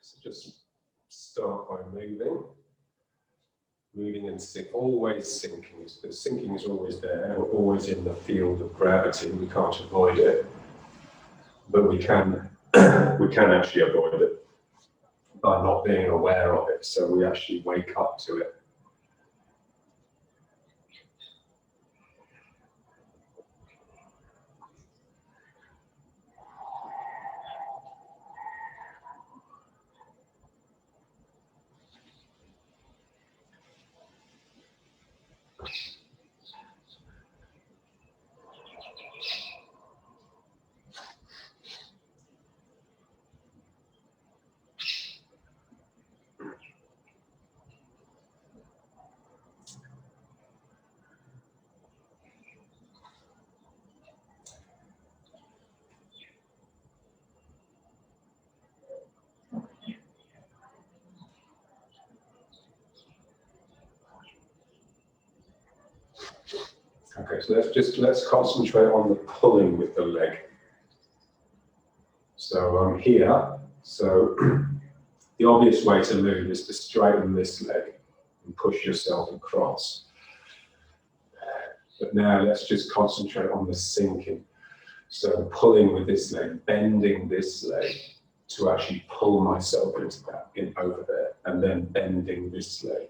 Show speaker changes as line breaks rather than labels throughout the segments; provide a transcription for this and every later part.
So just start by moving and always sinking. The sinking is always there. We're always in the field of gravity. We can't avoid it, but we can actually avoid it by not being aware of it. So we actually wake up to it. Okay, so let's concentrate on the pulling with the leg. So I'm here. So the obvious way to move is to straighten this leg and push yourself across. But now let's just concentrate on the sinking. So pulling with this leg, bending this leg to actually pull myself into that, over there, and then bending this leg.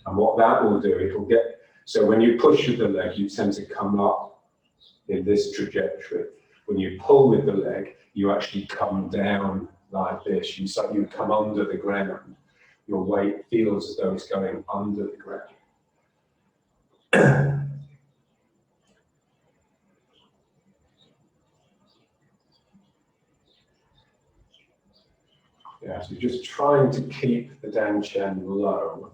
And what that will do, it will get, so when you push with the leg, you tend to come up in this trajectory. When you pull with the leg, you actually come down like this. You come under the ground. Your weight feels as though it's going under the ground. Yeah, so just trying to keep the danchen low.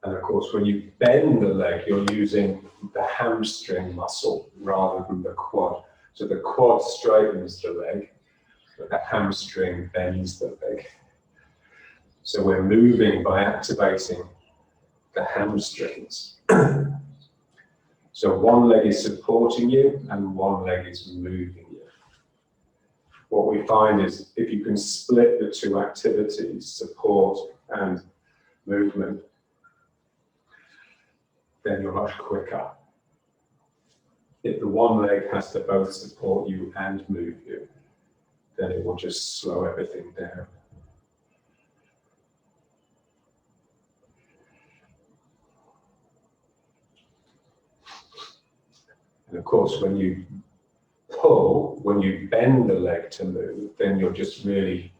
And of course, when you bend the leg, you're using the hamstring muscle rather than the quad. So the quad straightens the leg, but the hamstring bends the leg. So we're moving by activating the hamstrings. So one leg is supporting you and one leg is moving you. What we find is if you can split the two activities, support and movement, then you're much quicker. If the one leg has to both support you and move you, then it will just slow everything down. And of course, when you pull, when you bend the leg to move, then you're just really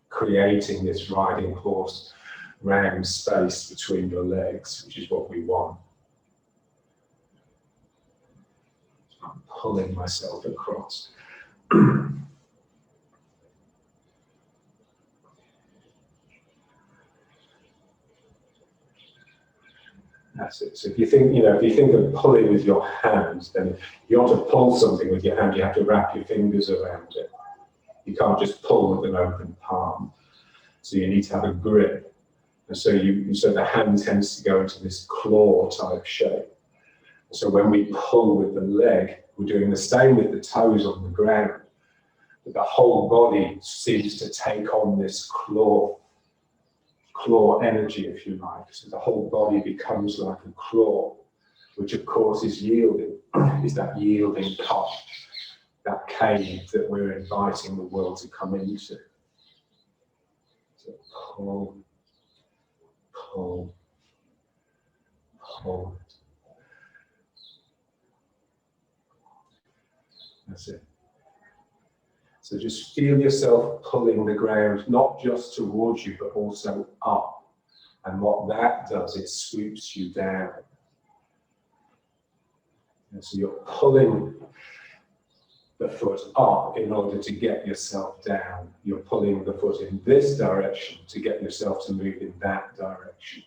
creating this riding horse round space between your legs, which is what we want. I'm pulling myself across. That's it. So if you think of pulling with your hands, then if you want to pull something with your hand, you have to wrap your fingers around it. You can't just pull with an open palm. So you need to have a grip. And so the hand tends to go into this claw type shape. So when we pull with the leg, we're doing the same with the toes on the ground. But the whole body seems to take on this claw energy, if you like. So the whole body becomes like a claw, which of course is yielding, is that yielding cup, that cave that we're inviting the world to come into. So pull, pull, pull. That's it. So just feel yourself pulling the ground, not just towards you, but also up. And what that does, it swoops you down. And so you're pulling the foot up in order to get yourself down. You're pulling the foot in this direction to get yourself to move in that direction.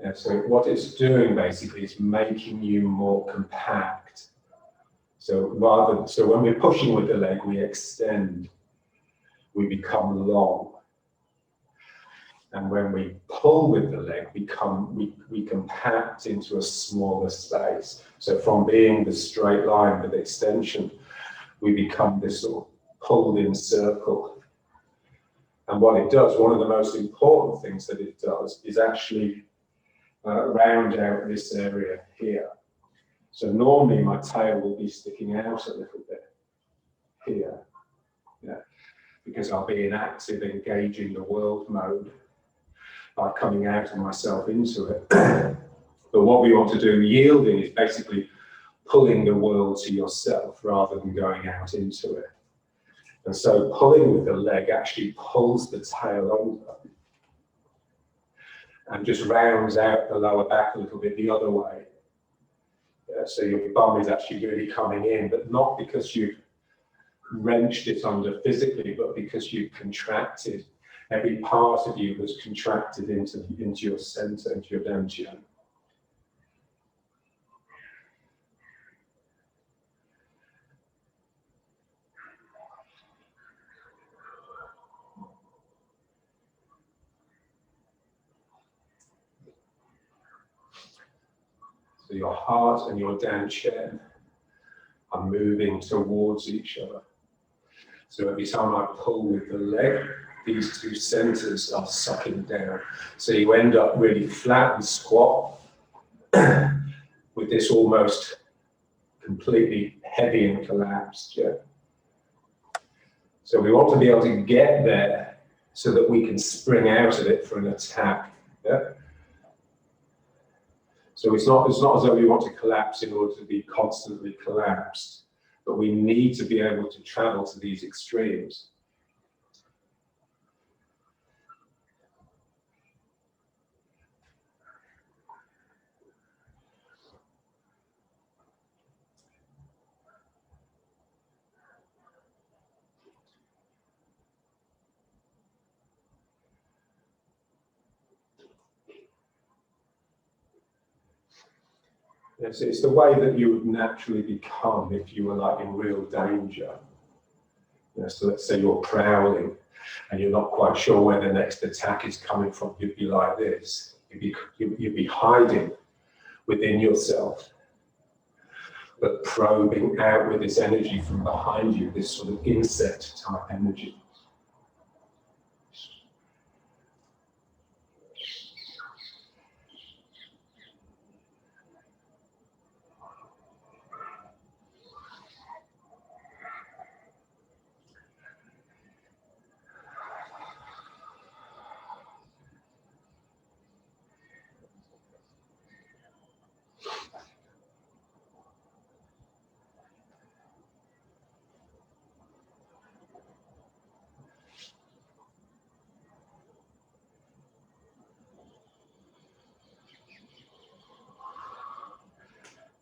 Yeah, so what it's doing basically is making you more compact. So when we're pushing with the leg, we extend, we become long. And when we pull with the leg, we compact into a smaller space. So from being the straight line with extension, we become this sort of pulled in circle. And what it does, one of the most important things that it does is actually round out this area here. So normally my tail will be sticking out a little bit here, yeah, because I'll be in active, engaging the world mode by coming out of myself into it. But what we want to do, yielding, is basically pulling the world to yourself rather than going out into it. And so pulling with the leg actually pulls the tail under and just rounds out the lower back a little bit the other way. Yeah, so your bum is actually really coming in, but not because you've wrenched it under physically, but because you've contracted. Every part of you was contracted into your center, into your dantian. So your heart and your dantian are moving towards each other. So every time I pull with the leg, these two centers are sucking down. So you end up really flat and squat with this almost completely heavy and collapsed. Yeah. So we want to be able to get there so that we can spring out of it for an attack. Yeah. So it's not as though we want to collapse in order to be constantly collapsed, but we need to be able to travel to these extremes. Yes, it's the way that you would naturally become if you were like in real danger. So let's say you're prowling and you're not quite sure where the next attack is coming from. You'd be like this. You'd be hiding within yourself, but probing out with this energy from behind you, this sort of insect type energy.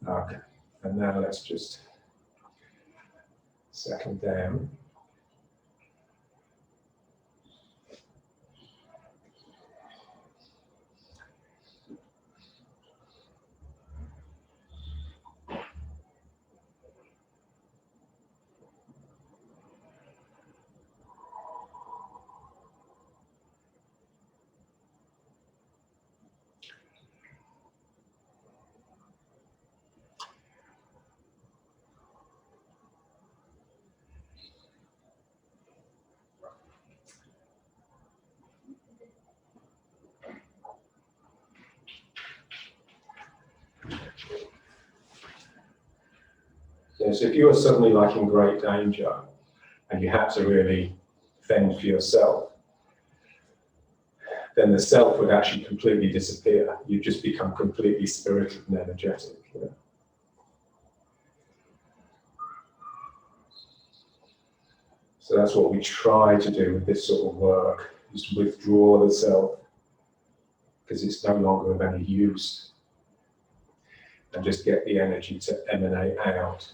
Okay, and now let's just settle down. So if you were suddenly like in great danger and you had to really fend for yourself, then the self would actually completely disappear. You'd just become completely spirited and energetic. You know? So that's what we try to do with this sort of work, is to withdraw the self, because it's no longer of any use. and just get the energy to emanate out.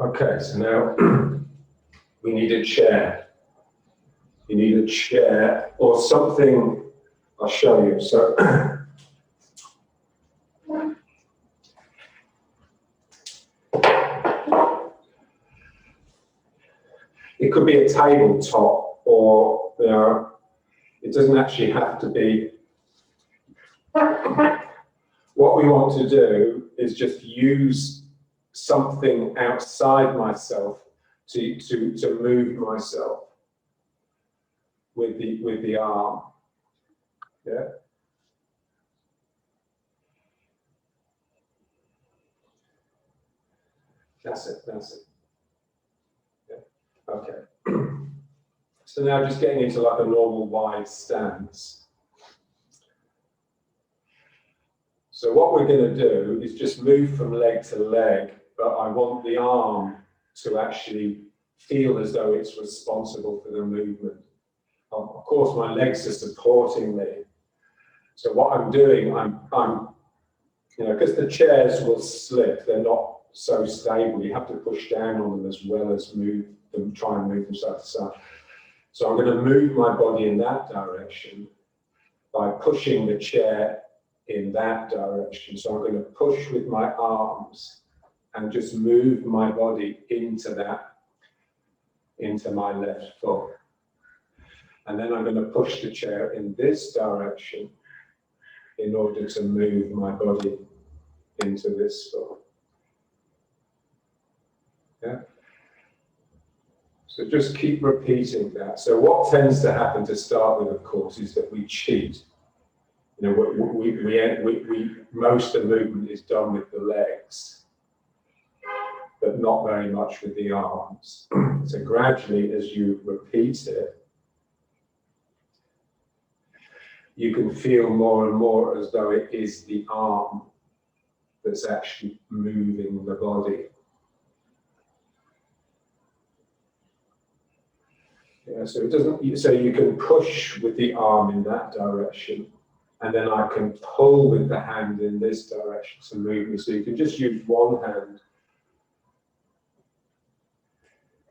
Okay, so now we need a chair. You need a chair or something. I'll show you. So it could be a tabletop, or it doesn't actually have to be. What we want to do is just use something outside myself to move myself with the arm. Yeah. That's it. Yeah. Okay. So now just getting into like a normal wide stance. So what we're going to do is just move from leg to leg, but I want the arm to actually feel as though it's responsible for the movement. Of course, my legs are supporting me. So what I'm doing, I'm because the chairs will slip, they're not so stable. You have to push down on them as well as move them, try and move them side to side. So I'm going to move my body in that direction by pushing the chair in that direction. So I'm going to push with my arms and just move my body into my left foot. And then I'm going to push the chair in this direction in order to move my body into this foot. Yeah. So just keep repeating that. So what tends to happen to start with, of course, is that we cheat. Most of the movement is done with the legs, but not very much with the arms. So gradually, as you repeat it, you can feel more and more as though it is the arm that's actually moving the body. Yeah, so it doesn't. So you can push with the arm in that direction, and then I can pull with the hand in this direction to move me. So you can just use one hand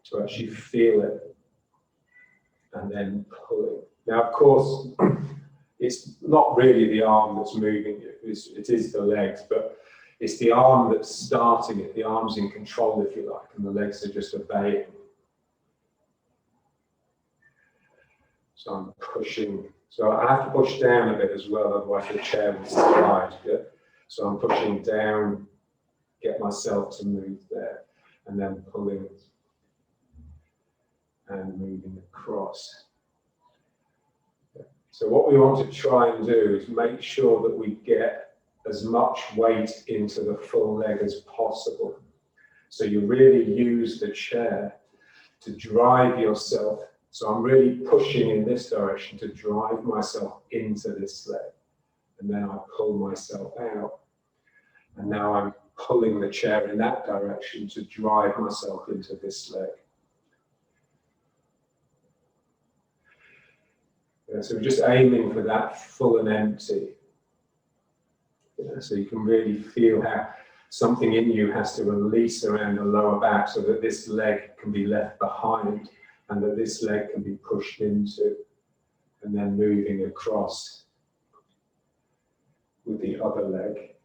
to actually feel it, and then pull it. Now, of course, it's not really the arm that's moving you. It is the legs, but it's the arm that's starting it. The arm's in control, if you like, and the legs are just obeying. So I'm pushing. So I have to push down a bit as well, otherwise the chair will slide. Yeah? So I'm pushing down, get myself to move there, and then pulling and moving across. Yeah. So what we want to try and do is make sure that we get as much weight into the full leg as possible. So you really use the chair to drive yourself. So I'm really pushing in this direction to drive myself into this leg. And then I pull myself out. And now I'm pulling the chair in that direction to drive myself into this leg. Yeah, so we're just aiming for that full and empty. Yeah, so you can really feel how something in you has to release around the lower back so that this leg can be left behind and that this leg can be pushed into, and then moving across with the other leg.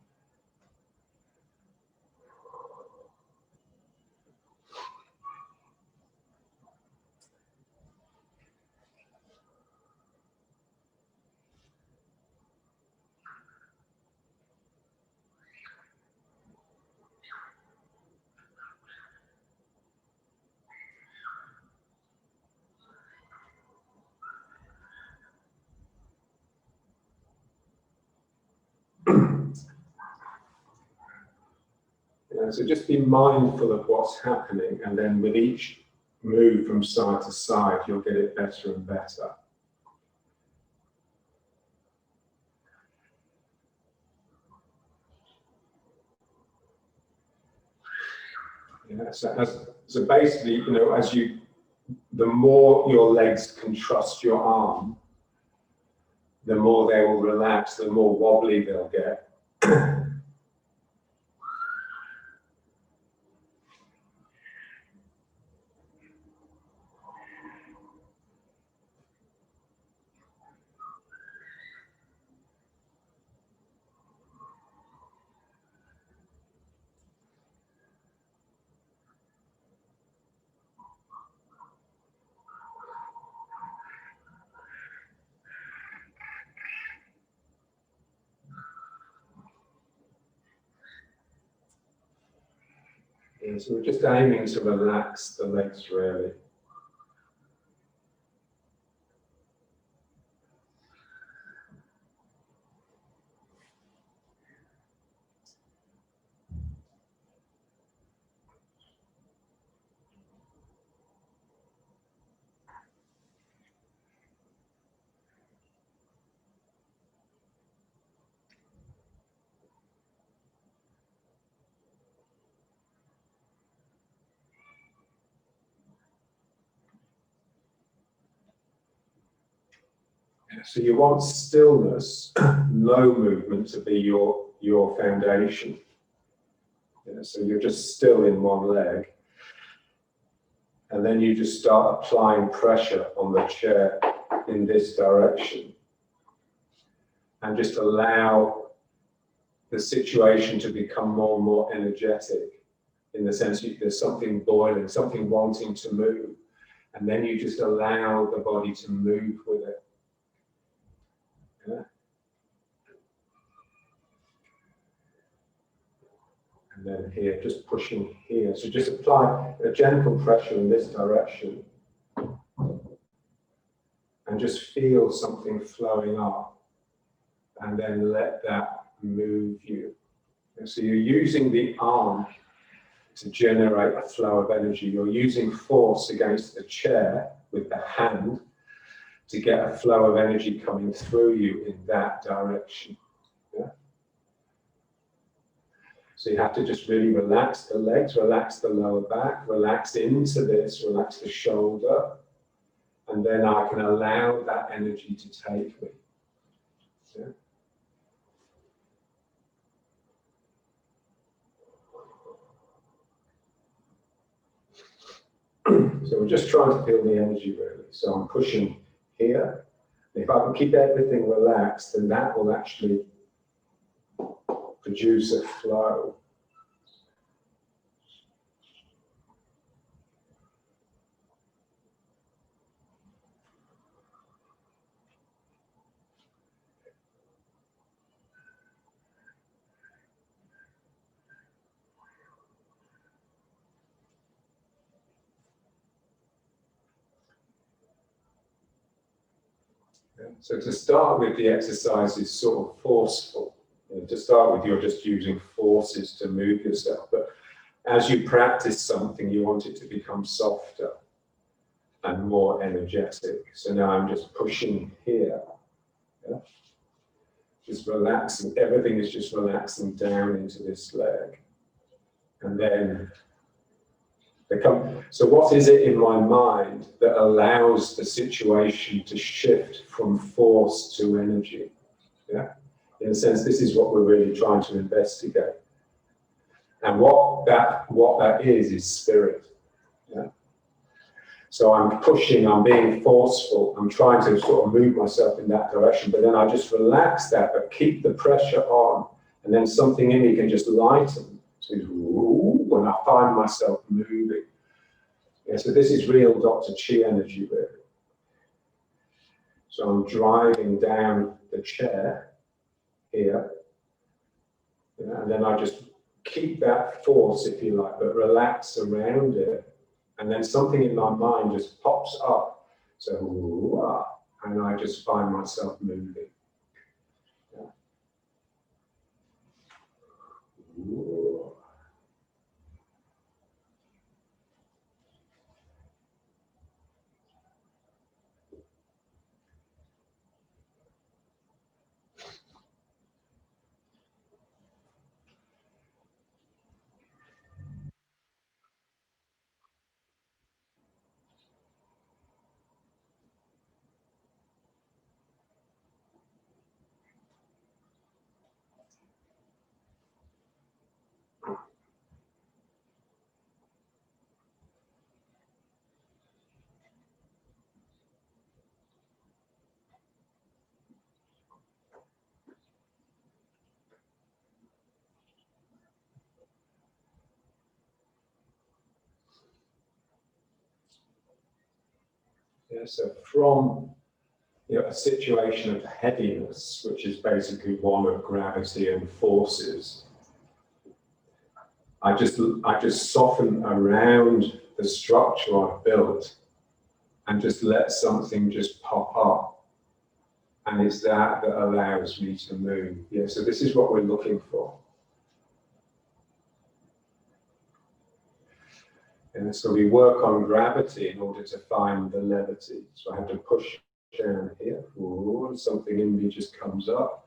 So just be mindful of what's happening, and then with each move from side to side, you'll get it better and better. Yeah, so basically, you know, the more your legs can trust your arm, the more they will relax, the more wobbly they'll get. And so we're just aiming to relax the legs really. So you want stillness, no movement to be your foundation. Yeah, so you're just still in one leg. And then you just start applying pressure on the chair in this direction. And just allow the situation to become more and more energetic, in the sense that there's something boiling, something wanting to move. And then you just allow the body to move with it. Yeah. And then here, just pushing here. So just apply a gentle pressure in this direction. And just feel something flowing up. And then let that move you. And so you're using the arm to generate a flow of energy. You're using force against the chair with the hand to get a flow of energy coming through you in that direction. Yeah? So you have to just really relax the legs, relax the lower back, relax into this, relax the shoulder, and then I can allow that energy to take me. Yeah? So we're just trying to feel the energy really. So I'm pushing here. If I can keep everything relaxed, then that will actually produce a flow. So to start with, the exercise is sort of forceful. To start with, you're just using forces to move yourself. But as you practice something, you want it to become softer and more energetic. So now I'm just pushing here. Yeah? Just relaxing. Everything is just relaxing down into this leg. And then so what is it in my mind that allows the situation to shift from force to energy? Yeah? In a sense, this is what we're really trying to investigate. And what that is spirit. Yeah? So I'm pushing, I'm being forceful, I'm trying to sort of move myself in that direction, but then I just relax that, but keep the pressure on, and then something in me can just lighten. So when I find myself moving. Yeah, so this is real Dr. Chi energy, really. So I'm driving down the chair here, and then I just keep that force, if you like, but relax around it. And then something in my mind just pops up. So, and I just find myself moving. Yeah. Yeah, so from a situation of heaviness, which is basically one of gravity and forces, I just soften around the structure I've built and just let something just pop up. And it's that allows me to move. Yeah, so this is what we're looking for. And so we work on gravity in order to find the levity. So I have to push down here, and something in me just comes up.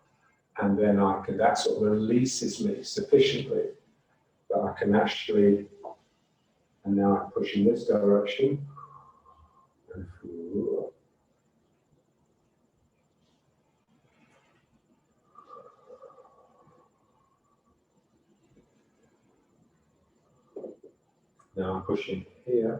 And then that sort of releases me sufficiently that I can actually, and now I push in this direction. Now I'm pushing here.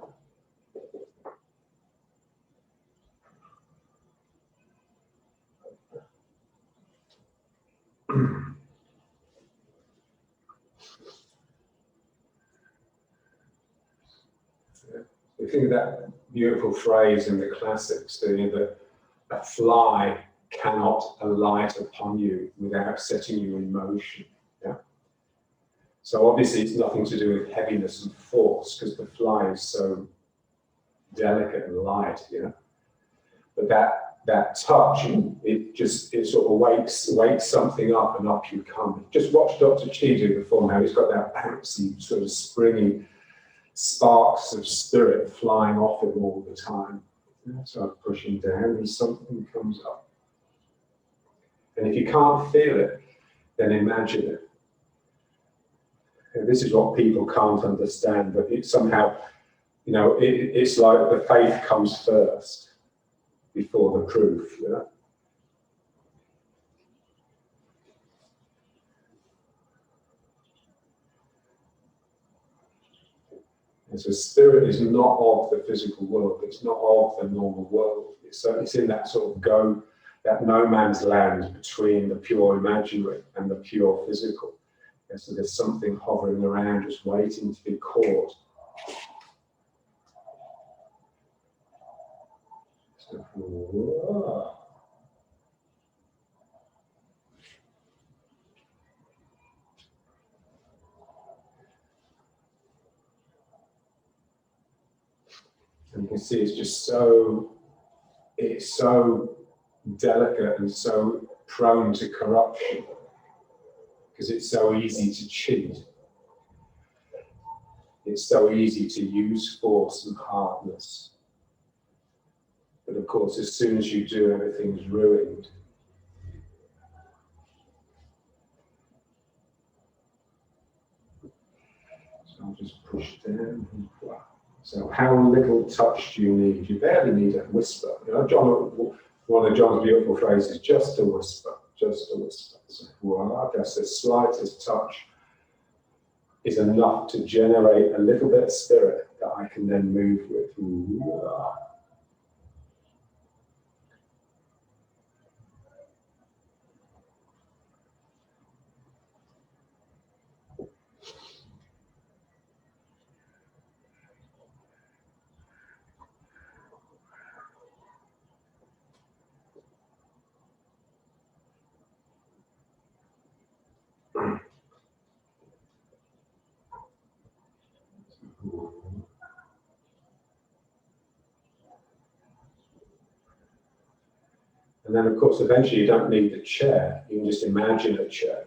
You think of that beautiful phrase in the classics, that a fly cannot alight upon you without setting you in motion. Yeah. So obviously it's nothing to do with heaviness and force, because the fly is so delicate and light, But that touch, it sort of wakes something up, and up you come. Just watch Dr. Chi do the form, how he's got that bouncy, sort of springy sparks of spirit flying off him all the time. So I'm pushing down and something comes up. And if you can't feel it, then imagine it. And this is what people can't understand, but it somehow, it's like the faith comes first before the proof. And so spirit is not of the physical world, it's not of the normal world. It's in that sort of that no man's land between the pure imaginary and the pure physical. And so there's something hovering around, just waiting to be caught. So, and you can see it's so delicate and so prone to corruption, because it's so easy to cheat. It's so easy to use force and hardness. But of course, as soon as you do, everything's ruined. So I'll just push down. So how little touch do you need? You barely need a whisper. One of John's beautiful phrases, just a whisper, just a whisper. So, I guess the slightest touch is enough to generate a little bit of spirit that I can then move with. And then, of course, eventually you don't need the chair. You can just imagine a chair.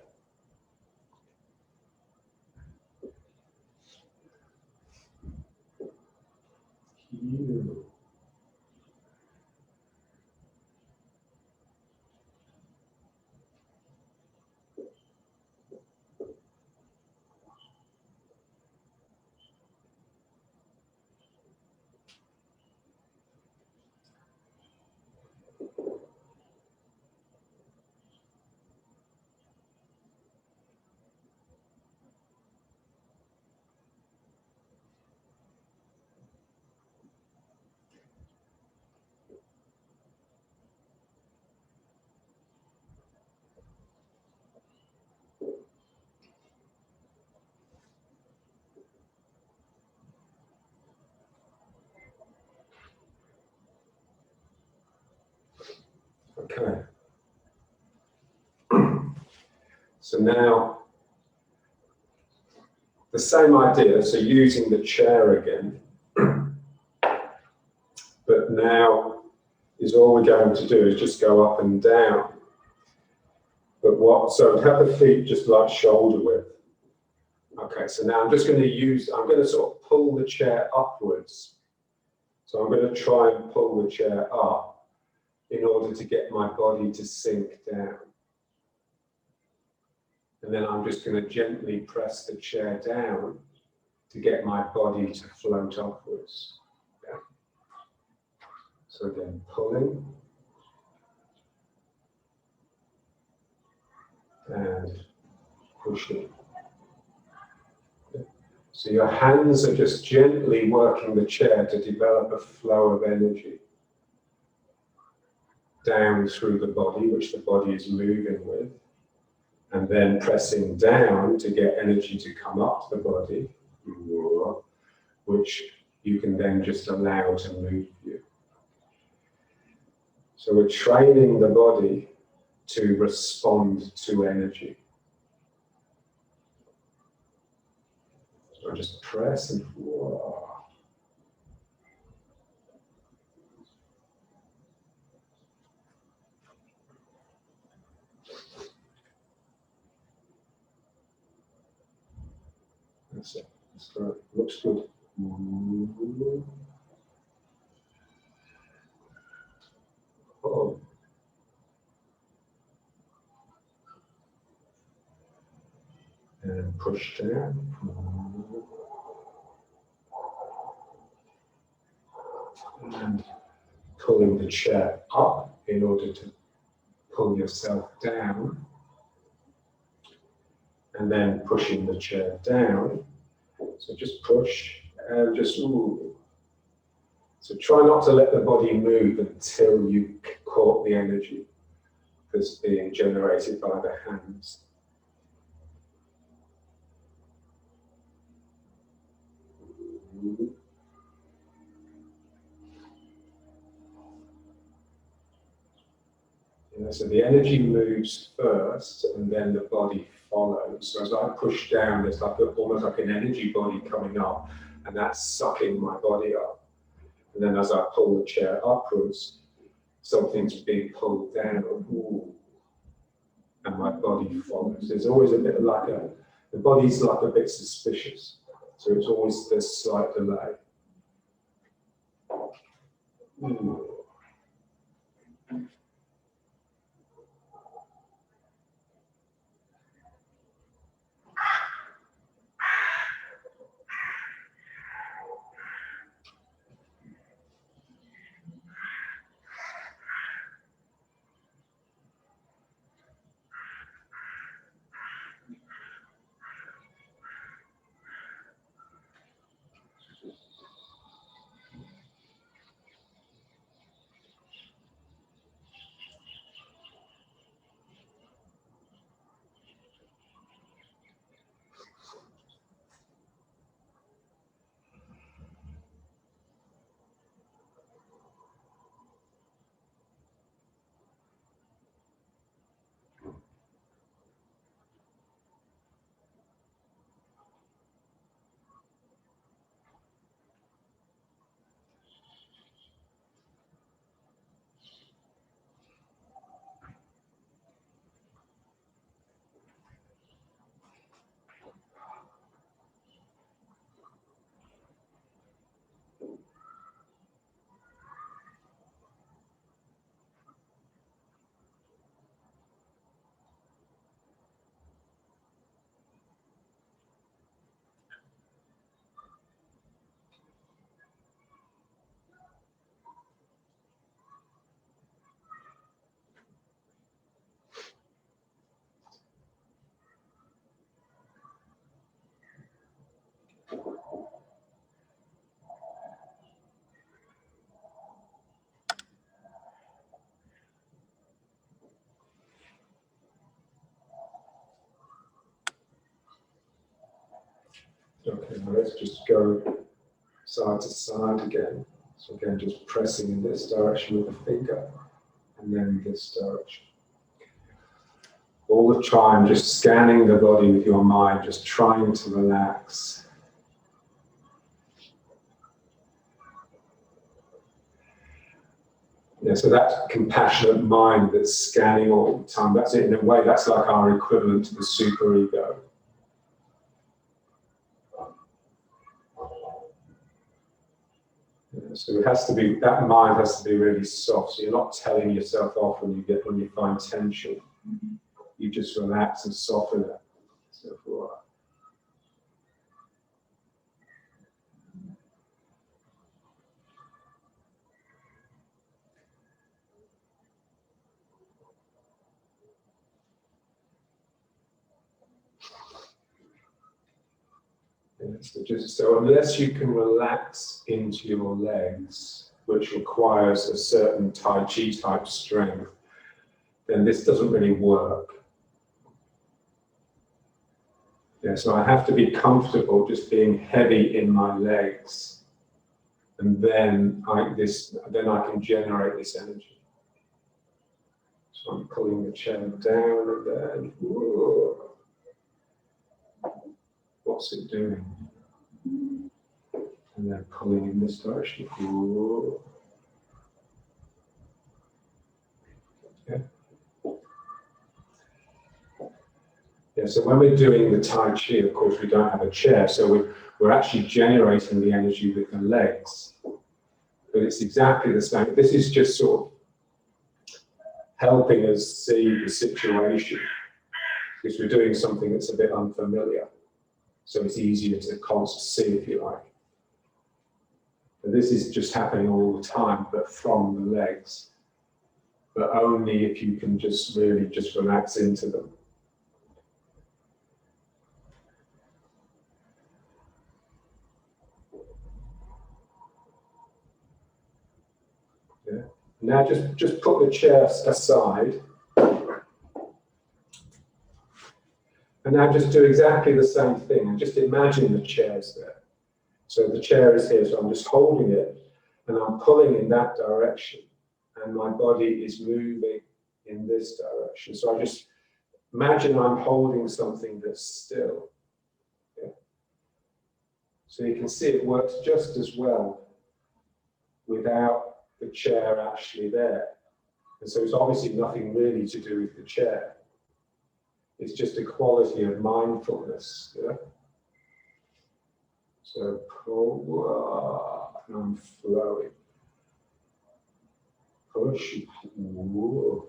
Okay. So now, the same idea, so using the chair again, but now is all we're going to do is just go up and down. But what, so have the feet just like shoulder width. Okay, so now I'm just going to I'm going to sort of pull the chair upwards. So I'm going to try and pull the chair up in order to get my body to sink down. And then I'm just going to gently press the chair down to get my body to float upwards. Yeah. So again, pulling and pushing. Yeah. So your hands are just gently working the chair to develop a flow of energy down through the body, which the body is moving with. And then pressing down to get energy to come up the body, which you can then just allow to move you. So we're training the body to respond to energy. So just press and that's it. That's good. Looks good. Oh. And push down. And pulling the chair up in order to pull yourself down. And then pushing the chair down. So just push and just ooh. So try not to let the body move until you caught the energy that's being generated by the hands. Yeah, so the energy moves first and then the body follows. So as I push down, there's like almost like an energy body coming up, and that's sucking my body up. And then as I pull the chair upwards, something's being pulled down, ooh, and my body follows. There's always a bit like the body's like a bit suspicious. So it's always this slight delay. Ooh. Okay, now let's just go side to side again. So again, just pressing in this direction with the finger and then this direction. All the time, just scanning the body with your mind, just trying to relax. Yeah, so that compassionate mind that's scanning all the time, that's it in a way, that's like our equivalent to the superego. Yeah, so it has to be, that mind has to be really soft, so you're not telling yourself off when you find tension. You just relax and soften it. So for so unless you can relax into your legs, which requires a certain Tai Chi type strength, then this doesn't really work. Yeah, so I have to be comfortable just being heavy in my legs, and then I can generate this energy. So I'm pulling the chair down and then, whoa. What's it doing? And then pulling in this direction. Whoa. Okay. Yeah, so when we're doing the Tai Chi, of course, we don't have a chair, so we're actually generating the energy with the legs. But it's exactly the same. This is just sort of helping us see the situation, because we're doing something that's a bit unfamiliar. So it's easier to see, if you like. But this is just happening all the time, but from the legs. But only if you can just really just relax into them. Yeah. Now just put the chair aside. And now just do exactly the same thing, and just imagine the chair's there. So the chair is here, so I'm just holding it, and I'm pulling in that direction, and my body is moving in this direction. So I just imagine I'm holding something that's still. Yeah. So you can see it works just as well without the chair actually there. And so it's obviously nothing really to do with the chair. It's just a quality of mindfulness. Yeah? So pull, and I'm flowing. Push. Whoa.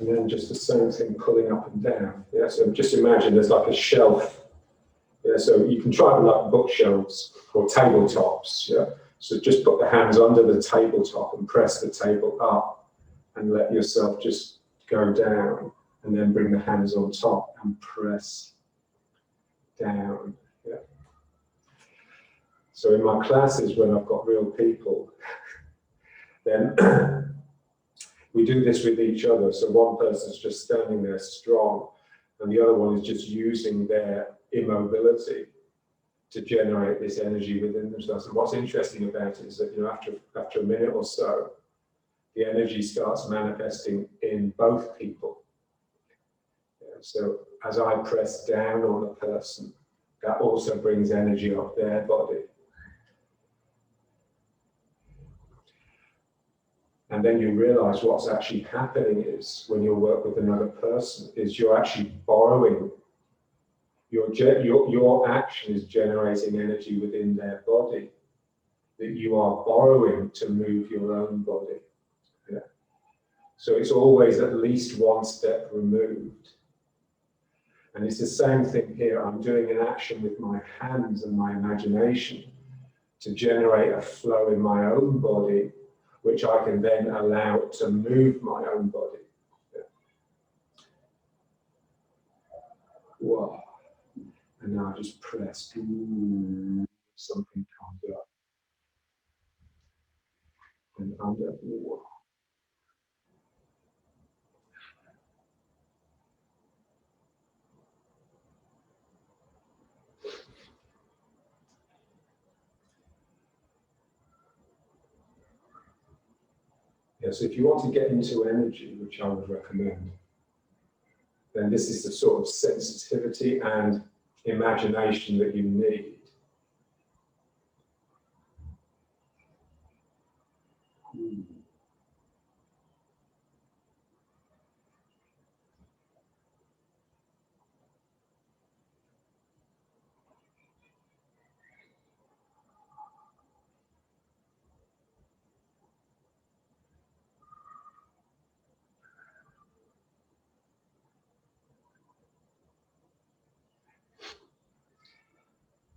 And then just the same thing, pulling up and down. Yeah, so just imagine there's like a shelf. Yeah, so you can try it like bookshelves or tabletops. Yeah, so just put the hands under the tabletop and press the table up, and let yourself just go down, and then bring the hands on top and press down. Yeah. So in my classes, when I've got real people, then we do this with each other. So one person's just standing there strong, and the other one is just using their immobility to generate this energy within themselves. And what's interesting about it is that, you know, after a minute or so, the energy starts manifesting in both people. Yeah, so as I press down on a person, that also brings energy up their body. And then you realize what's actually happening is, when you work with another person, is you're actually borrowing. Your action is generating energy within their body that you are borrowing to move your own body. Yeah. So it's always at least one step removed. And it's the same thing here. I'm doing an action with my hands and my imagination to generate a flow in my own body, which I can then allow to move my own body. Yeah. Wow. And now I just press. Ooh, something comes up. And under. Ooh. Yeah, so if you want to get into energy, which I would recommend, then this is the sort of sensitivity and imagination that you need.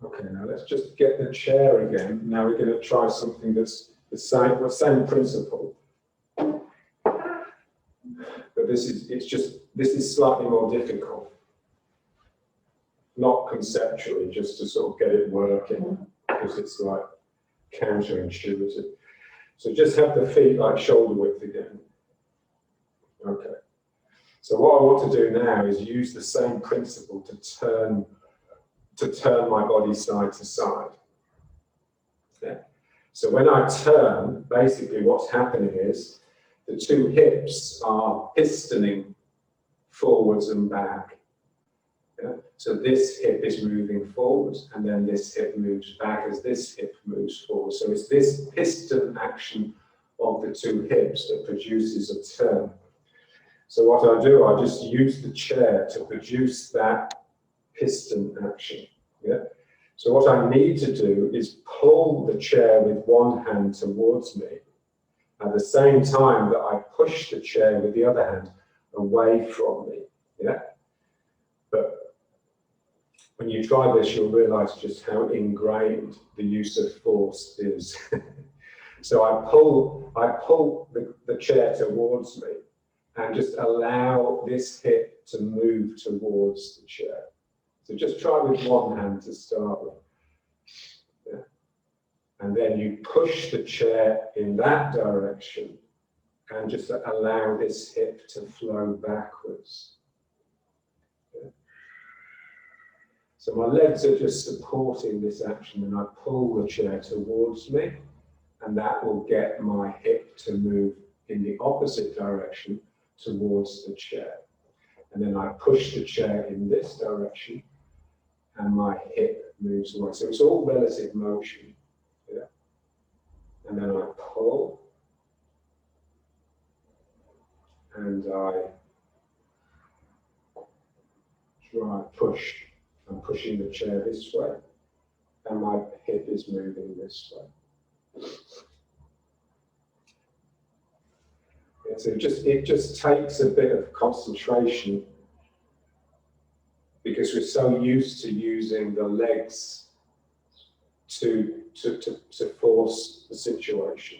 Okay, now let's just get the chair again. Now we're going to try something that's the same principle. But this is slightly more difficult. Not conceptually, just to sort of get it working, because it's like counterintuitive. So just have the feet like shoulder width again. Okay. So what I want to do now is use the same principle to turn my body side to side. Yeah. So when I turn, basically what's happening is the two hips are pistoning forwards and back. Yeah. So this hip is moving forwards, and then this hip moves back as this hip moves forward. So it's this piston action of the two hips that produces a turn. So what I do, I just use the chair to produce that piston action. Yeah. So what I need to do is pull the chair with one hand towards me at the same time that I push the chair with the other hand away from me. Yeah. But when you try this, you'll realize just how ingrained the use of force is. So I pull the chair towards me and just allow this hip to move towards the chair. So just try with one hand to start with. Yeah. And then you push the chair in that direction and just allow this hip to flow backwards. Yeah. So my legs are just supporting this action, and I pull the chair towards me, and that will get my hip to move in the opposite direction towards the chair. And then I push the chair in this direction, and my hip moves away. So it's all relative motion. Yeah. And then I pull, and I try push. I'm pushing the chair this way, and my hip is moving this way. Yeah, so it just takes a bit of concentration, because we're so used to using the legs to force the situation.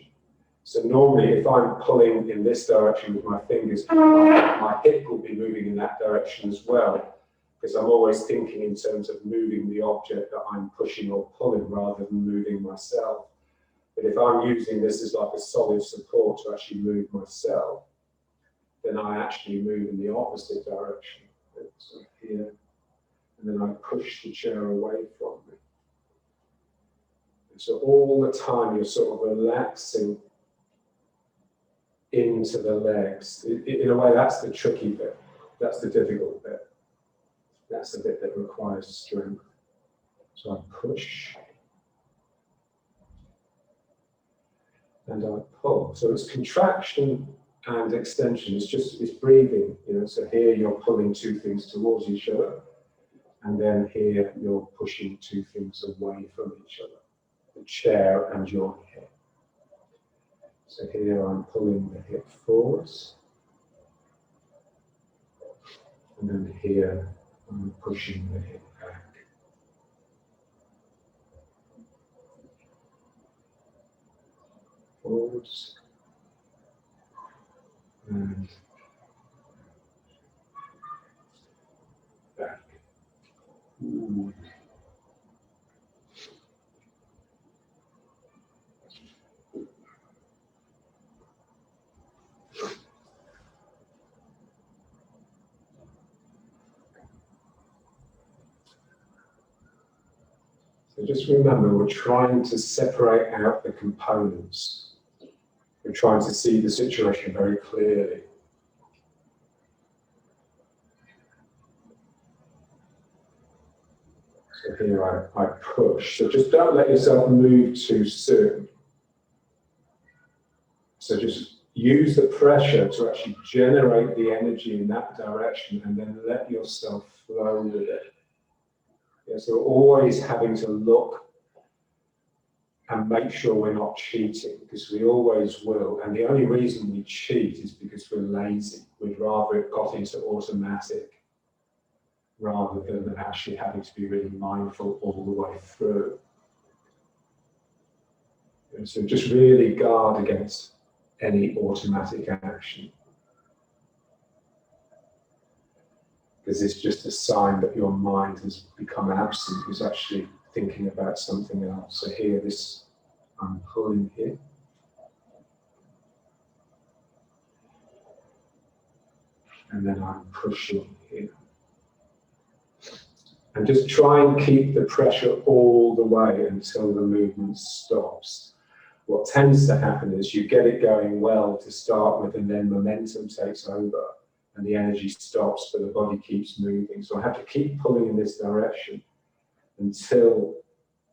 So normally, if I'm pulling in this direction with my fingers, my hip will be moving in that direction as well, because I'm always thinking in terms of moving the object that I'm pushing or pulling rather than moving myself. But if I'm using this as like a solid support to actually move myself, then I actually move in the opposite direction. So here, and then I push the chair away from me. And so all the time you're sort of relaxing into the legs. In a way, that's the tricky bit. That's the difficult bit. That's the bit that requires strength. So I push and I pull. So it's contraction and extension. It's breathing. So here you're pulling two things towards each other, and then here you're pushing two things away from each other. The chair and your hip. So here I'm pulling the hip forwards, And then here, I'm pushing the hip back. Forwards. And back. Ooh. So just remember, we're trying to separate out the components. We're trying to see the situation very clearly. So here I push. So just don't let yourself move too soon. So just use the pressure to actually generate the energy in that direction and then let yourself flow with it. Yeah, so always having to look and make sure we're not cheating, because we always will. And the only reason we cheat is because we're lazy. We'd rather it got into automatic rather than actually having to be really mindful all the way through. And so just really guard against any automatic action, because it's just a sign that your mind has become absent, is actually thinking about something else. So here, this, I'm pulling here. And then I'm pushing here. And just try and keep the pressure all the way until the movement stops. What tends to happen is you get it going well to start with, and then momentum takes over and the energy stops, but the body keeps moving. So I have to keep pulling in this direction until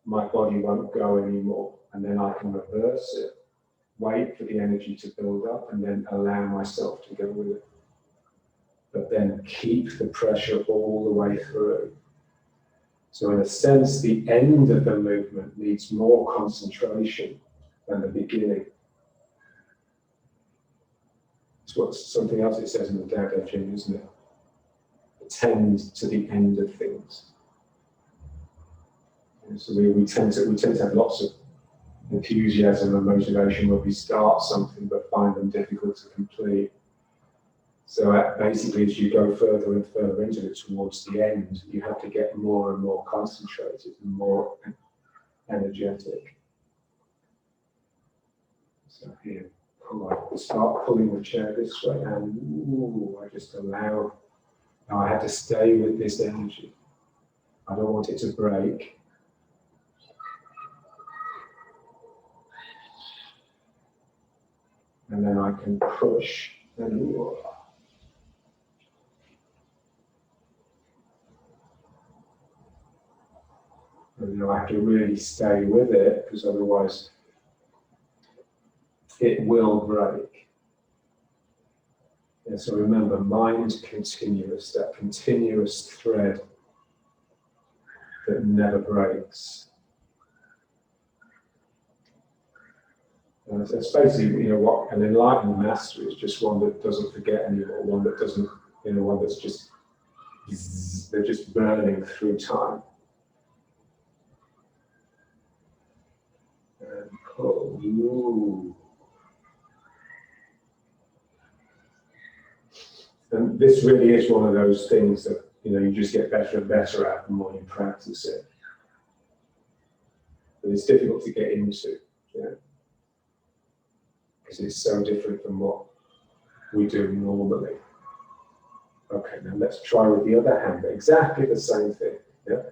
my body won't go anymore. And then I can reverse it, wait for the energy to build up, and then allow myself to go with it. But then keep the pressure all the way through. So in a sense, the end of the movement needs more concentration than the beginning. It's what something else it says in the Tao Te Ching, isn't it? Attend to the end of things. And so we tend to have lots of enthusiasm and motivation when we start something, but find them difficult to complete. So basically, as you go further and further into it towards the end, you have to get more and more concentrated and more energetic. So here, start pulling the chair this way, and ooh, I just allow. Now I have to stay with this energy. I don't want it to break. And then I can push and ooh. And I have to really stay with it, because otherwise it will break. And so remember, mind continuous, that continuous thread that never breaks. And it's basically, what an enlightened master is, just one that doesn't forget anymore, one that doesn't, one that's just, they're just burning through time. And pull. Ooh. And this really is one of those things that, you just get better and better at the more you practice it. But it's difficult to get into, because it's so different from what we do normally. Okay, now let's try with the other hand, exactly the same thing. Yeah.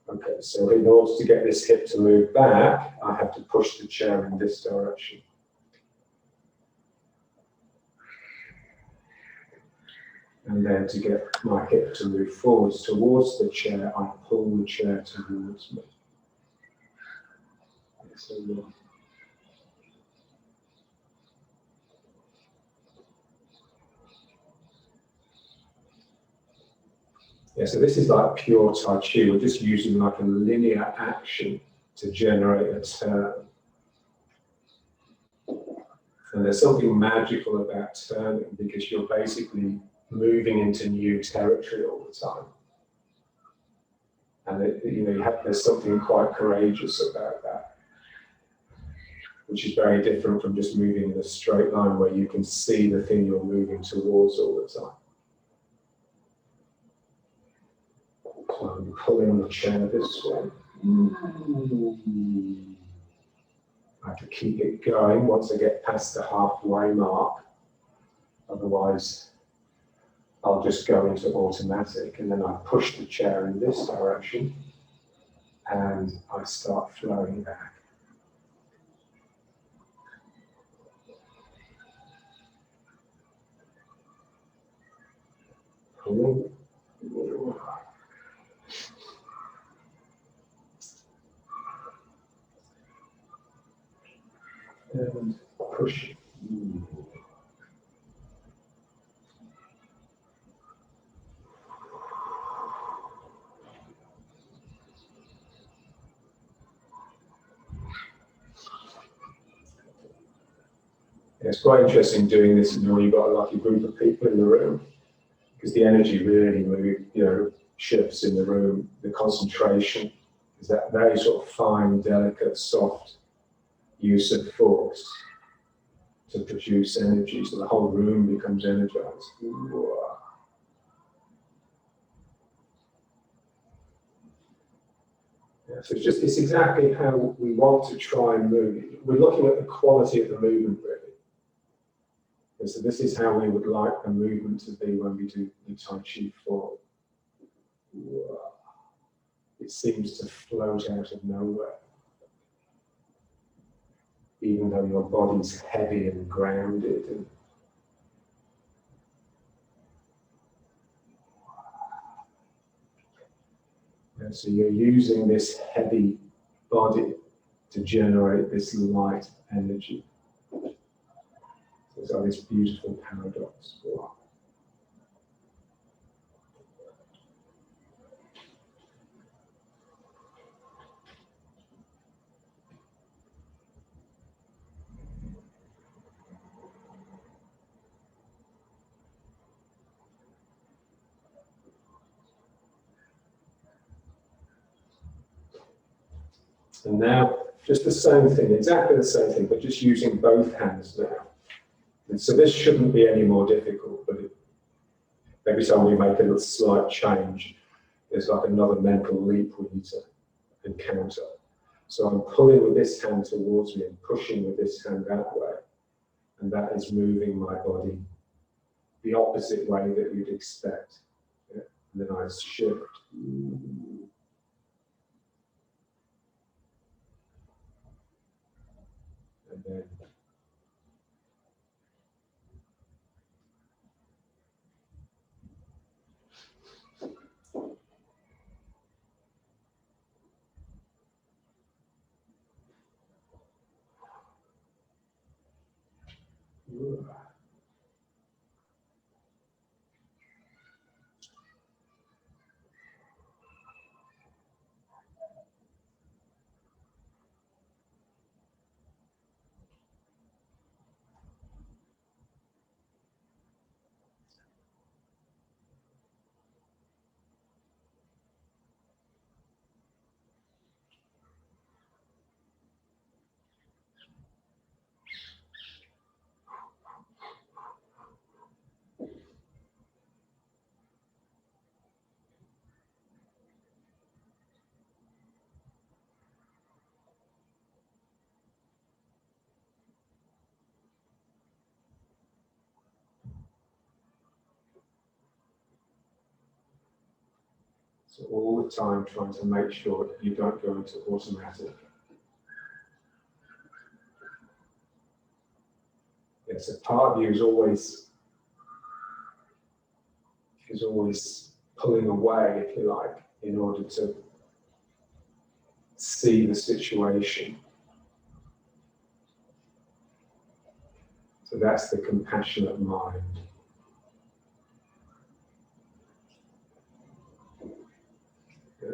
Okay, so in order to get this hip to move back, I have to push the chair in this direction. And then to get my hip to move forwards towards the chair, I pull the chair towards me. So, so this is like pure Tai Chi. We're just using like a linear action to generate a turn. And there's something magical about turning, because you're basically moving into new territory all the time. And there's something quite courageous about that, which is very different from just moving in a straight line where you can see the thing you're moving towards all the time. So I'm pulling the chair this way. I have to keep it going once I get past the halfway mark. Otherwise, I'll just go into automatic, and then I push the chair in this direction and I start flowing back. Pulling. And push. It's quite interesting doing this when you've got a lucky group of people in the room, because the energy really shifts in the room. The concentration is that very sort of fine, delicate, soft use of force to produce energy, so the whole room becomes energized. Yeah, so it's exactly how we want to try and move. We're looking at the quality of the movement, really. And so this is how we would like the movement to be when we do the Tai Chi form. It seems to float out of nowhere, even though your body's heavy and grounded. And so you're using this heavy body to generate this light energy. So it's like this beautiful paradox. And now, just the same thing, exactly the same thing, but just using both hands now. And so this shouldn't be any more difficult, but every time we make a little slight change, there's like another mental leap we need to encounter. So I'm pulling with this hand towards me and pushing with this hand that way. And that is moving my body the opposite way that you'd expect. Yeah? And then I shift. And then so all the time trying to make sure that you don't go into automatic. Yes, a part of you is always pulling away, if you like, in order to see the situation. So that's the compassionate mind.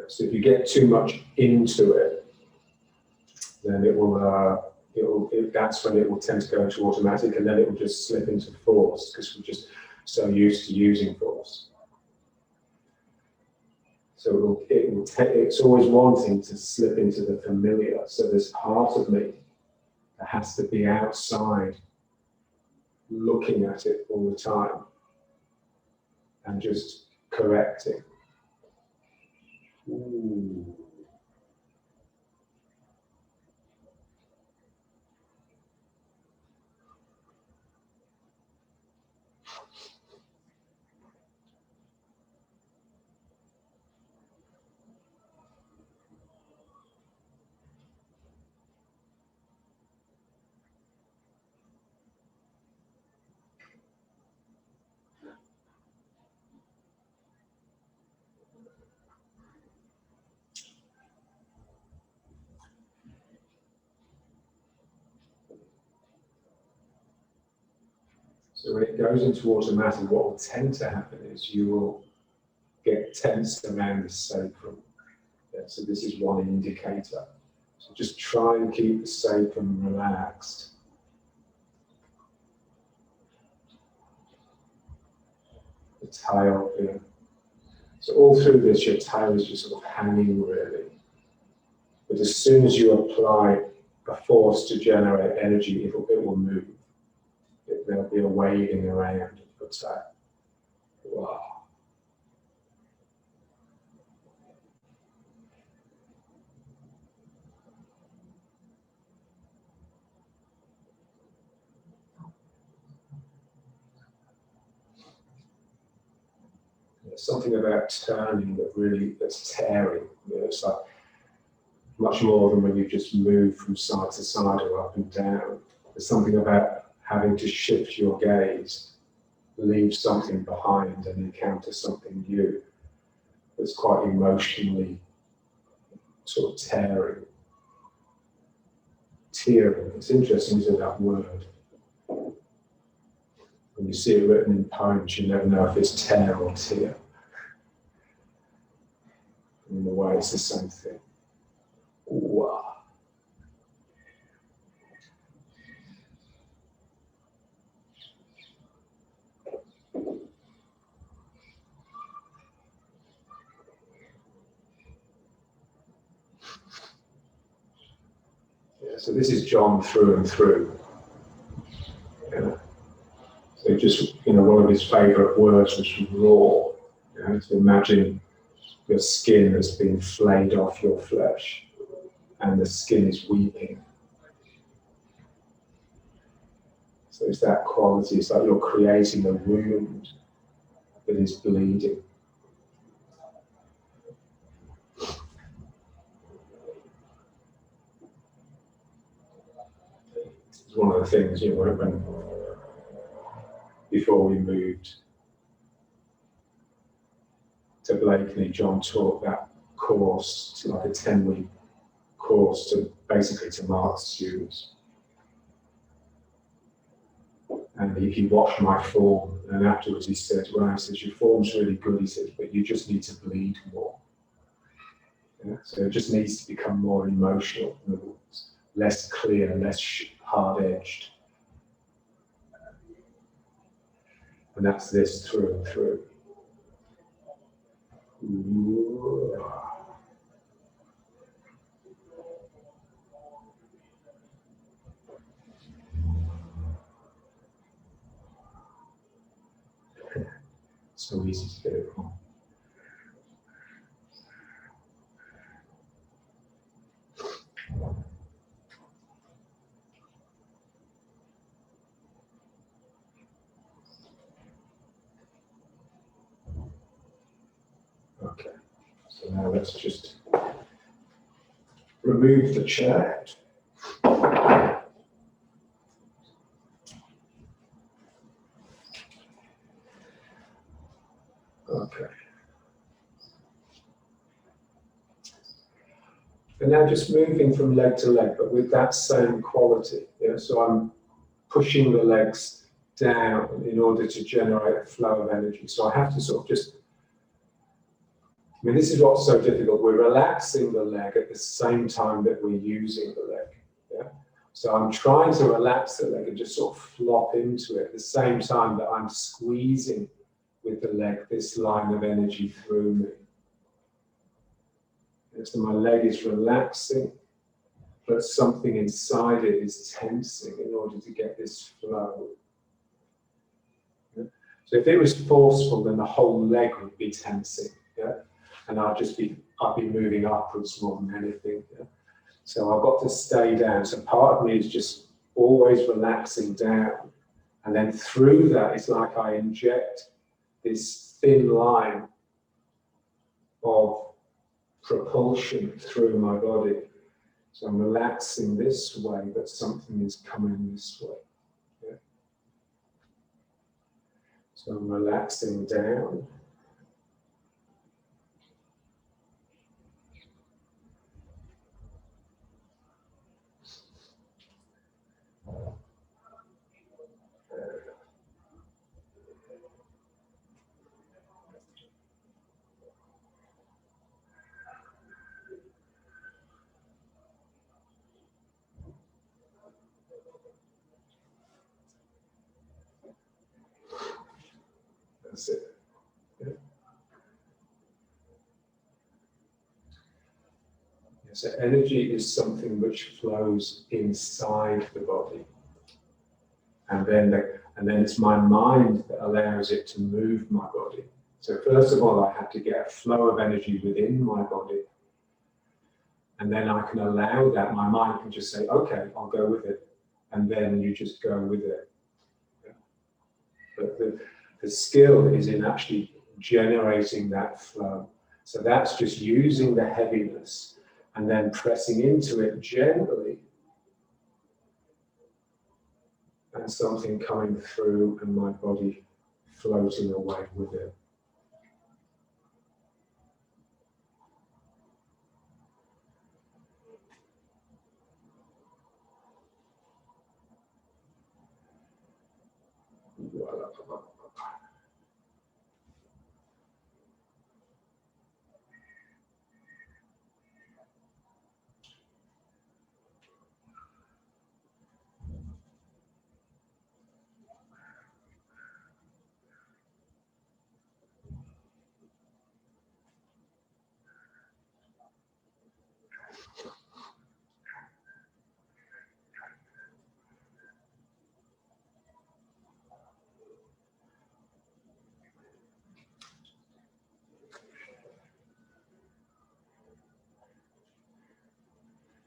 So if you get too much into it, then that's when it will tend to go into automatic, and then it will just slip into force, because we're just so used to using force. So it's always wanting to slip into the familiar. So there's part of me that has to be outside, looking at it all the time and just correcting. Ooh. So when it goes into automatic, what will tend to happen is you will get tense around the sacrum. Yeah, so this is one indicator. So just try and keep the sacrum relaxed. The tail, yeah. So all through this, your tail is just sort of hanging really. But as soon as you apply a force to generate energy, it will move. There'll be a waving around of the tail. Wow. There's something about turning that's tearing. You know, it's like much more than when you just move from side to side or up and down. There's something about having to shift your gaze, leave something behind and encounter something new. That's quite emotionally sort of tearing. Tearing. It's interesting, isn't it, that word? When you see it written in poems, you never know if it's tear or tear. In a way, it's the same thing. Wow. Yeah, so this is John through and through. Yeah. So just, one of his favourite words was raw. To imagine your skin has been flayed off your flesh and the skin is weeping. So it's that quality, it's like you're creating a wound that is bleeding. It's one of the things, when before we moved to Blakeney, John taught that course, like a 10-week course to mark students. And he watched my form, and afterwards he said, well, your form's really good, he said, but you just need to bleed more. Yeah? So it just needs to become more emotional, less clear, less hard-edged. And that's this through and through. Ooh. So easy to get it wrong. Okay, so now let's just remove the chair. Okay. And now just moving from leg to leg, but with that same quality. Yeah? So I'm pushing the legs down in order to generate a flow of energy. So I have to sort of just, this is what's so difficult. We're relaxing the leg at the same time that we're using the leg. Yeah? So I'm trying to relax the leg and just sort of flop into it at the same time that I'm squeezing with the leg this line of energy through me. And so my leg is relaxing, but something inside it is tensing in order to get this flow. Yeah? So if it was forceful, then the whole leg would be tensing, yeah? And I'd be moving upwards more than anything. Yeah? So I've got to stay down. So part of me is just always relaxing down. And then through that, it's like I inject this thin line of propulsion through my body. So I'm relaxing this way, but something is coming this way. Yeah? So I'm relaxing down. That's it. Yeah. So energy is something which flows inside the body. And then it's my mind that allows it to move my body. So first of all, I have to get a flow of energy within my body. And then I can allow that. My mind can just say, okay, I'll go with it. And then you just go with it. Yeah. But the skill is in actually generating that flow. So that's just using the heaviness and then pressing into it gently. And something coming through and my body floating away with it.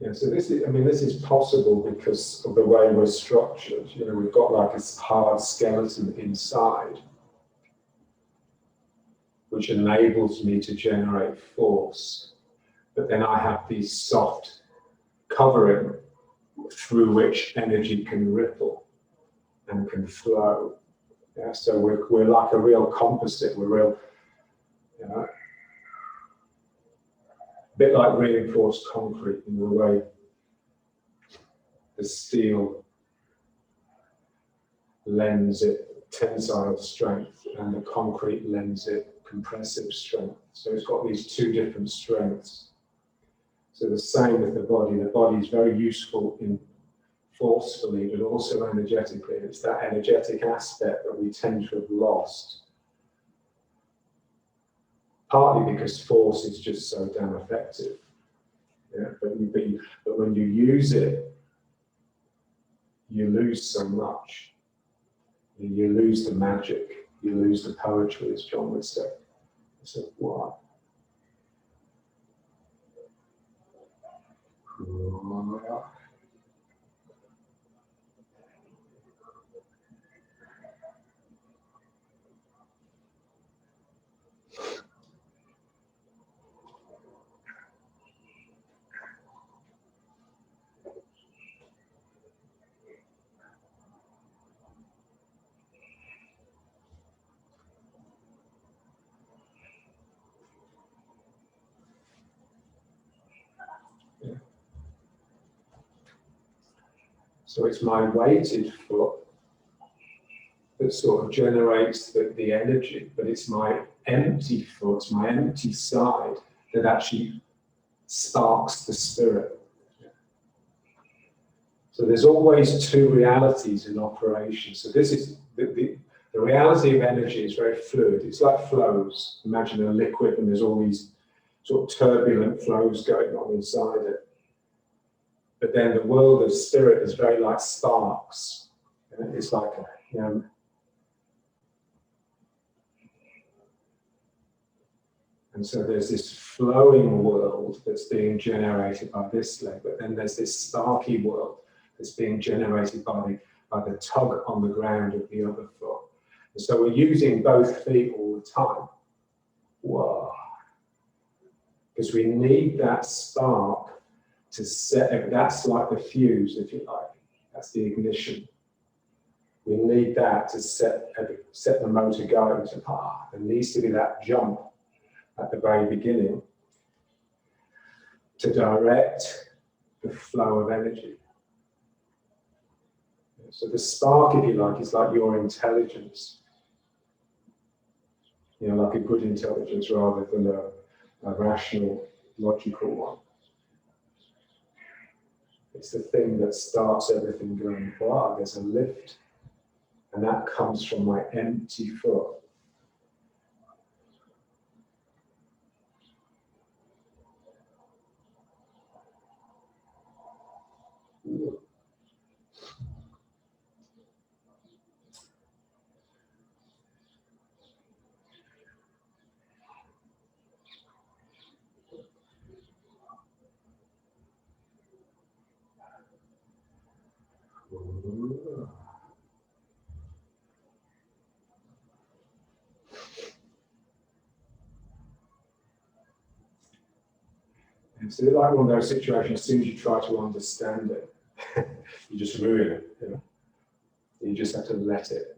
Yeah, so this is possible because of the way we're structured. You know, we've got like a hard skeleton inside, which enables me to generate force. But then I have these soft covering through which energy can ripple and can flow. Yeah, so we're like a real composite. We're real, you know, a bit like reinforced concrete in the way the steel lends it tensile strength and the concrete lends it compressive strength. So it's got these two different strengths. So the same with the body. The body is very useful in forcefully, but also energetically. It's that energetic aspect that we tend to have lost. Partly because force is just so damn effective. Yeah? But when you use it, you lose so much. You lose the magic. You lose the poetry, as John would say. So why? So it's my weighted foot that sort of generates the energy, but it's my empty foot, my empty side, that actually sparks the spirit. So there's always two realities in operation. So this is the reality of energy is very fluid. It's like flows. Imagine a liquid and there's all these sort of turbulent flows going on inside it. But then the world of spirit is very like sparks. It's like a, and so there's this flowing world that's being generated by this leg, but then there's this sparky world that's being generated by the tug on the ground of the other foot. And so we're using both feet all the time. Whoa. Because we need that spark to set, that's like the fuse, if you like. That's the ignition. We need that to set the motor going. There needs to be that jump at the very beginning to direct the flow of energy. So the spark, if you like, is like your intelligence. Like a good intelligence rather than a rational, logical one. It's the thing that starts everything going, wow, there's a lift. And that comes from my empty foot. It's like one of those situations, as soon as you try to understand it, you just ruin it. You just have to let it.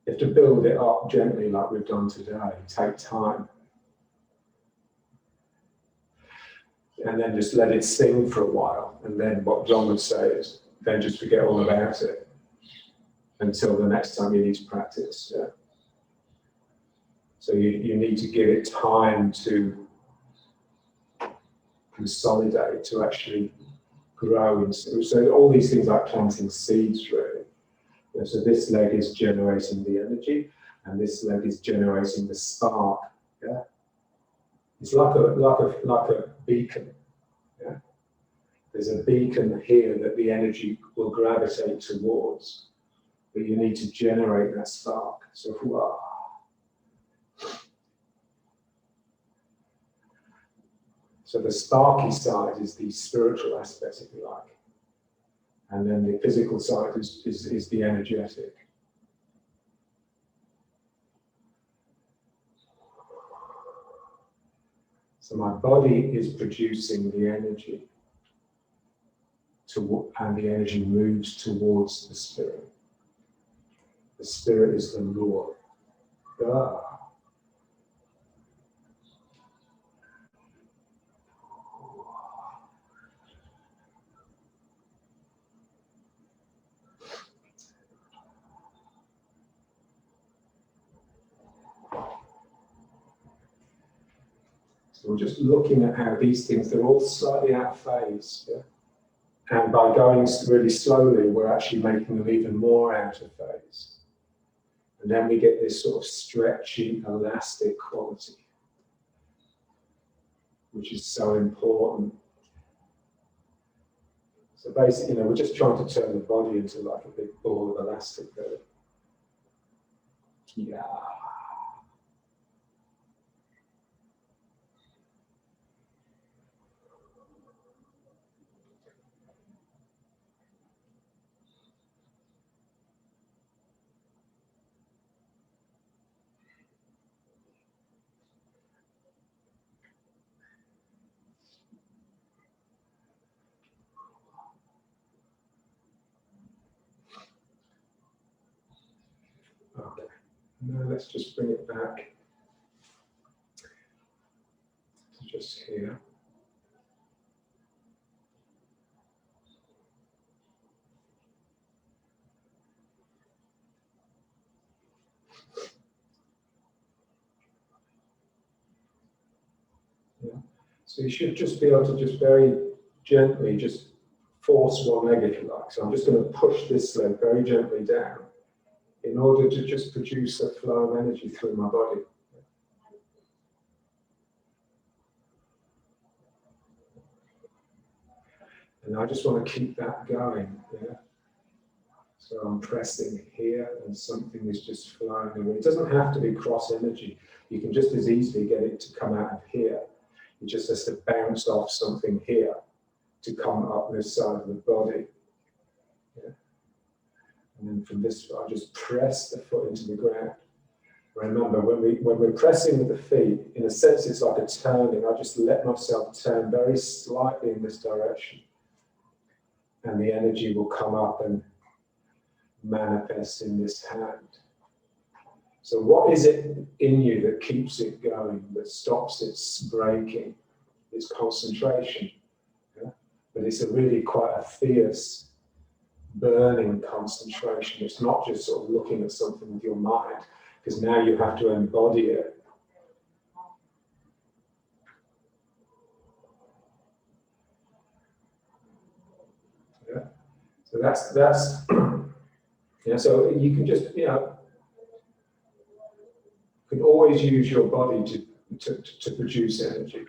You have to build it up gently like we've done today. Take time. And then just let it sing for a while. And then what John would say is, then just forget all about it until the next time you need to practice. Yeah? So you need to give it time to consolidate, to actually grow. And so all these things like planting seeds, really. So this leg is generating the energy, and this leg is generating the spark. Yeah, it's like a beacon. Yeah, there's a beacon here that the energy will gravitate towards, but you need to generate that spark. So, wow. So the sparky side is the spiritual aspect, if you like. And then the physical side is the energetic. So my body is producing the energy, and the energy moves towards the spirit. The spirit is the Lord. Ah. So we're just looking at how these things, they're all slightly out of phase. Yeah? And by going really slowly, we're actually making them even more out of phase. And then we get this sort of stretchy, elastic quality, which is so important. So basically, we're just trying to turn the body into like a big ball of elastic, really. Yeah. Okay. Now let's just bring it back to just here. Yeah. So you should just be able to just very gently just force one leg, if you like. So I'm just going to push this leg very gently down in order to just produce a flow of energy through my body. And I just want to keep that going. Yeah? So I'm pressing here and something is just flowing away. It doesn't have to be cross energy. You can just as easily get it to come out of here. It just has to bounce off something here to come up this side of the body. Yeah. And then from this, I just press the foot into the ground. Remember, when we're pressing with the feet, in a sense, it's like a turning. I just let myself turn very slightly in this direction. And the energy will come up and manifest in this hand. So what is it in you that keeps it going, that stops it breaking? It's concentration. Yeah? But it's a really quite a fierce, burning concentration. It's not just sort of looking at something with your mind, because now you have to embody it. Yeah. So that's yeah. So you can just you can always use your body to produce energy.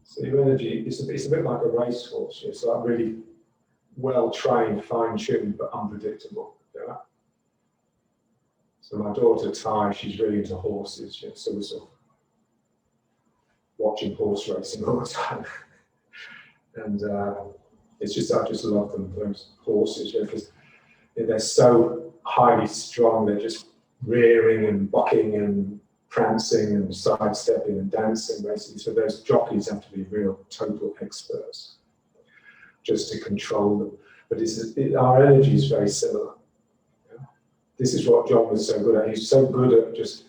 So your energy, it's a bit like a racehorse. It's like really well trained, fine tuned, but unpredictable. Yeah? So my daughter Ty, she's really into horses. Yeah? So we're sort of watching horse racing all the time. And it's just, I just love them, those horses, because they're so highly strong. They're just rearing and bucking and prancing and sidestepping and dancing, basically. So those jockeys have to be real total experts just to control them. But our energy is very similar. Yeah? This is what John was so good at. He's so good at just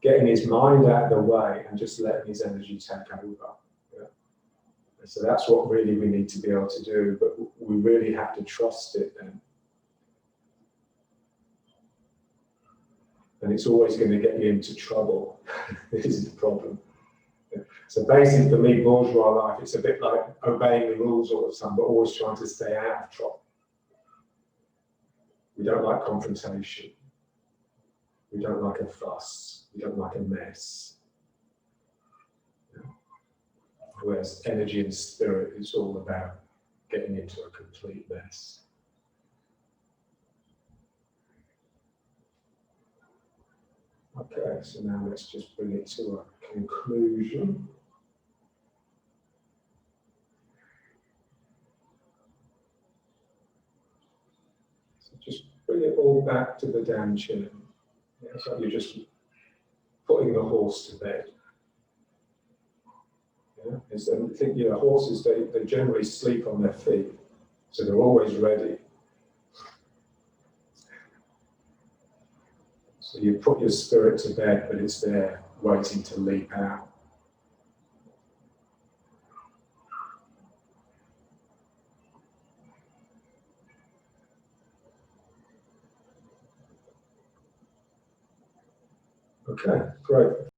getting his mind out of the way and just letting his energy take over. Yeah? So that's what really we need to be able to do, but we really have to trust it then. And it's always going to get you into trouble. This is the problem. So basically for me, bourgeois life, it's a bit like obeying the rules all the time, but always trying to stay out of trouble. We don't like confrontation. We don't like a fuss. We don't like a mess. Whereas energy and spirit is all about getting into a complete mess. Okay, so now let's just bring it to a conclusion. So just bring it all back to the down chin. Yeah, so you're just putting the horse to bed. Yeah, I think horses, they generally sleep on their feet, so they're always ready. So you put your spirit to bed, but it's there waiting to leap out. Okay, great.